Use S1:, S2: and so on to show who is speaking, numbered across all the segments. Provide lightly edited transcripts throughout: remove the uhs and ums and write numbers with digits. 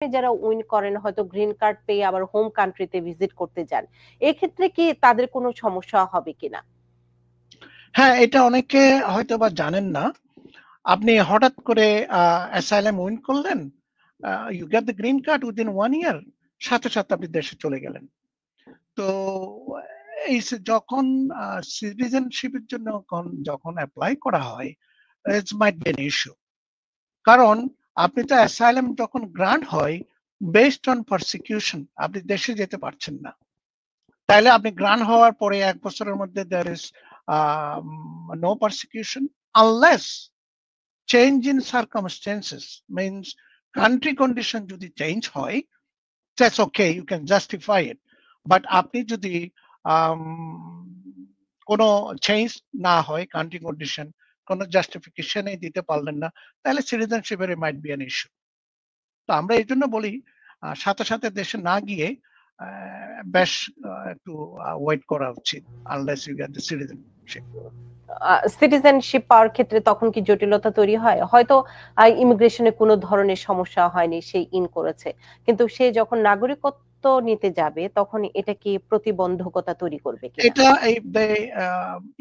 S1: যারা উইন করেন হয়তো গ্রিন কার্ড পেয়ে আবার হোম কান্ট্রিতে ভিজিট করতে যান, এক্ষেত্রে কি তাদের কোনো সমস্যা হবে কিনা?
S2: হ্যাঁ, এটা অনেকে হয়তো বা জানেন না। আপনি হঠাৎ করে অ্যাসাইলাম উইন করলেন, you get the green card within 1 year, সাথে সাথে আপনি দেশে চলে গেলেন। তো যখন সিটিজেনশিপের জন্য যখন অ্যাপ্লাই করা হয়, ইট মাইট বি এন ইস্যু। কারণ আপনি তো অ্যাসাইলাম যখন গ্রান্ট হয় বেসড অন পারসিকিউশন, আপনি দেশে যেতে পারছেন না। তাইলে আপনি গ্রান্ট হওয়ার পরে 1 বছরের মধ্যে there is no persecution unless change in circumstances, means country condition যদি চেঞ্জ হয়, that's okay, you can justify it. But আপনি যদি কোনো চেঞ্জ না হয় কান্ট্রি কন্ডিশন, কোনো জাস্টিফিকেশনই দিতে পারলেন না, তাহলে সিটিজেনশিপের মাইট বি অ্যান ইস্যু। তো আমরা এই জন্য বলি সাথে সাথে দেশে না গিয়ে বেশ একটু ওয়েট করা উচিত, unless you get the citizenship.
S1: Citizenship পাওয়ার ক্ষেত্রে তখন কি জটিলতা তৈরি হয়? হয়তো ইমিগ্রেশনে কোনো ধরনের সমস্যা হয়নি, সে ইন করেছে, কিন্তু সে যখন নাগরিকত্ব নিতে যাবে তখন এটা কি প্রতিবন্ধকতা তৈরি করবে কিনা?
S2: এটা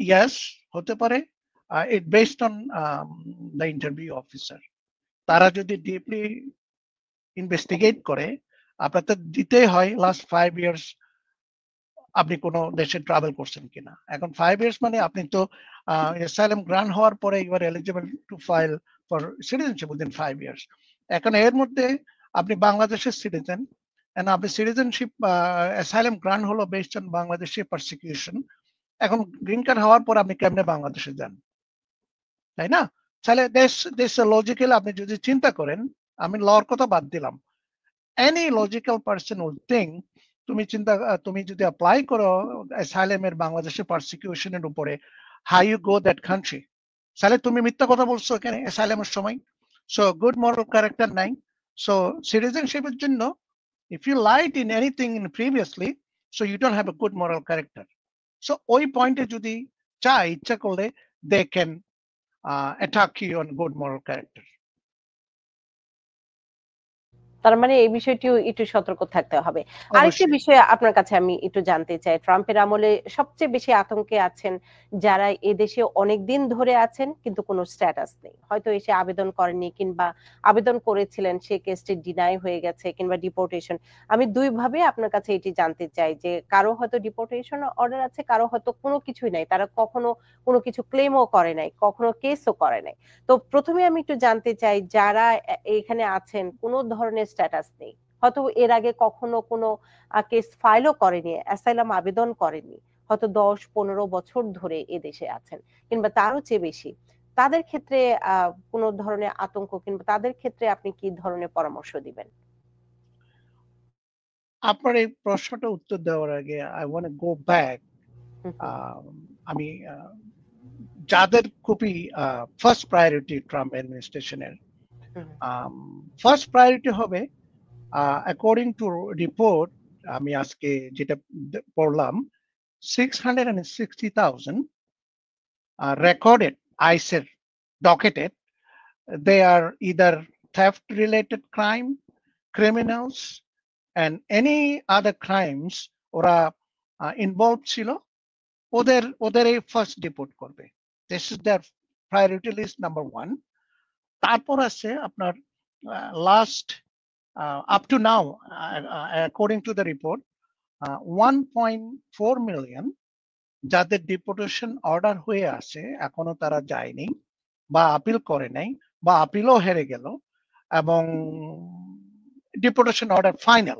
S2: ইয়েস, হতে পারে। It based on the interview officer. তারা যদি ডিপলি ইনভেস্টিগেট করে, আপনার তো দিতেই হয় লাস্ট 5 ইয়ার্স আপনি কোনো দেশে ট্রাভেল করছেন কিনা। এখন 5 ইয়ার্স মানে আপনি তো অ্যাসাইলাম গ্রান্ট হওয়ার পরে you are eligible to file for citizenship within 5 years. এখন এর মধ্যে আপনি বাংলাদেশের সিটিজেন, আপনি সিটিজেনশিপ অ্যাসাইলাম গ্রান্ট হলো বেসড অন বাংলাদেশি পারসিকিউশন। এখন গ্রিন কার্ড হওয়ার পর আপনি কেমনে বাংলাদেশে যান, তাই না? তাহলে দেশ লজিক্যাল আপনি যদি চিন্তা করেন, আমি লর কথা বাদ দিলাম, any logical person would think তুমি যদি অ্যাপ্লাই করো অ্যাসাইলামের বাংলাদেশের পারসিকিউশনের উপরে, how you go that country, তাহলে তুমি মিথ্যা কথা বলছো এখানে অ্যাসাইলামের সময়। সো গুড মরাল ক্যারেক্টার নাই। সো সিটিজেনশিপের জন্য if you lied in anything in previously, so you don't have a good moral character. So ওই পয়েন্টে যদি ইচ্ছা করলে they can attack you on good moral character.
S1: তার মানে এই বিষয়টিও একটু সতর্ক থাকতে হবে। আরেকটি বিষয় আপনার কাছে আমি একটু জানতে চাই, ট্রাম্পের আমলে সবচেয়ে বেশি আতঙ্কে আছেন যারা এদেশে অনেকদিন ধরে আছেন কিন্তু কোনো স্ট্যাটাস নেই, হয়তো এসে আবেদন করেননি কিংবা আবেদন করেছিলেন সে কেসটি ডিনাই হয়ে গেছে কিংবা ডিপোর্টেশন। আমি দুই ভাবে আপনার কাছে এটি জানতে চাই যে কারো হয়তো ডিপোর্টেশন অর্ডার আছে, কারো হয়তো কোনো কিছুই নাই, তারা কখনো কোনো কিছু ক্লেমও করে নাই, কখনো কেসও করে নাই। তো প্রথমে আমি একটু জানতে চাই যারা এখানে আছেন কোনো ধরনের স্ট্যাটাস নেই, হয়তো এর আগে কখনো কোনো কেস ফাইলও করেনি, অ্যাসাইলাম আবেদন করেনি, হয়তো 10-15 বছর ধরে এদেশে আছেন কিংবা তারও চেয়ে বেশি, তাদের ক্ষেত্রে কোনো ধরনের আতঙ্ক কিংবা তাদের ক্ষেত্রে আপনি কি ধরনের পরামর্শ দিবেন?
S2: আপনার এই প্রশ্নটা উত্তর দেওয়ার আগে I want to go back. আমি যাদের খুবই ফার্স্ট প্রায়োরিটি ট্রাম্প অ্যাডমিনিস্ট্রেশনের, ফার্স্ট প্রায়োরিটি হবে অ্যাকর্ডিং টু রিপোর্ট, আমি আজকে যেটা পড়লাম, 660,000 recorded ICER docketed. They are either theft related crime, criminals, and any other crimes ওরা ইনভলভ ছিল, ওদের এই ফার্স্ট ডিপোর্ট করবে। This is their priority list number 1। তারপর আছে আপনার last up to now according to the report 1.4 million যাদের deportation order হয়ে আছে, এখনো তারা যায়নি বা আপিল করে নাই বা আপিলও হেরে গেল, এবং ডিপোর্টেশন অর্ডার ফাইনাল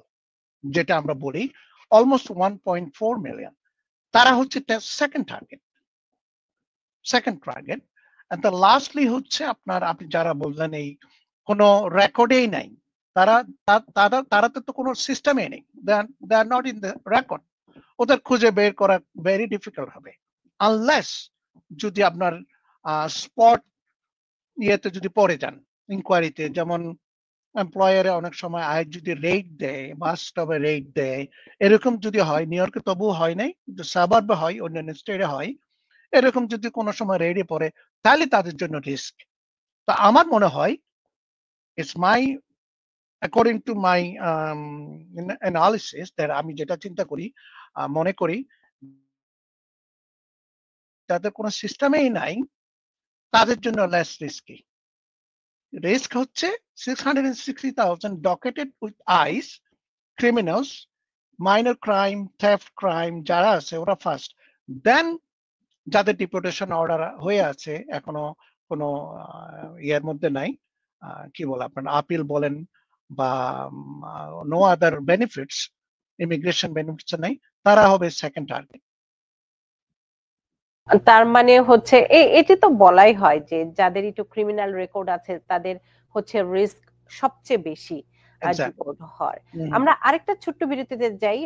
S2: যেটা আমরা বলি অলমোস্ট 1.4 মিলিয়ন। তারা হচ্ছে second target. And the lastly হচ্ছে আপনি যারা বললেন এই কোনো রেকর্ডেই নাই, তারা তো কোনো সিস্টেমে নেই, they are not in the record. ওদের খুঁজে বের করা ভেরি ডিফিকাল্ট হবে, আনলেস যদি আপনার স্পট ইয়েতে যদি পড়ে যান ইনকোয়ারিতে, যেমন এমপ্লয়ারে অনেক সময় আয় যদি রেট দেয়, বাস স্টপে রেট দেয়, এরকম যদি হয়, নিউ ইয়র্কে তবু হয় নাই, কিন্তু সাবার্বে হয়, অন্যান্য স্টেটে হয়, এরকম যদি কোনো সময় রেডে পড়ে তাহলে তাদের জন্য রিস্ক। তো আমার মনে হয়, it's my according to my analysis, that আমি যেটা চিন্তা করি, মনে করি যাদের কোনো সিস্টেমেই নাই তাদের জন্য লেস রিস্কি। রিস্ক হচ্ছে 660,000 docketed with ICE criminals, minor crime, theft crime যারা আছে ওরা ফার্স্ট, দেন যাদের ডিপোর্টেশন অর্ডার হয়ে আছে এখনো কোনো ইয়ের মধ্যে নাই, কি বলে আপনার আপিল বলেন বা no other benefits, immigration benefits নাই, তারা হবে সেকেন্ড টার্গেট।
S1: তার মানে হচ্ছে এটি তো বলাই হয় যে যাদের একটু ক্রিমিনাল রেকর্ড আছে তাদের হচ্ছে রিস্ক সবচেয়ে বেশি ডিপোর্ট হওয়ার। আমরা আরেকটা ছোট্ট বিরতিতে যাই।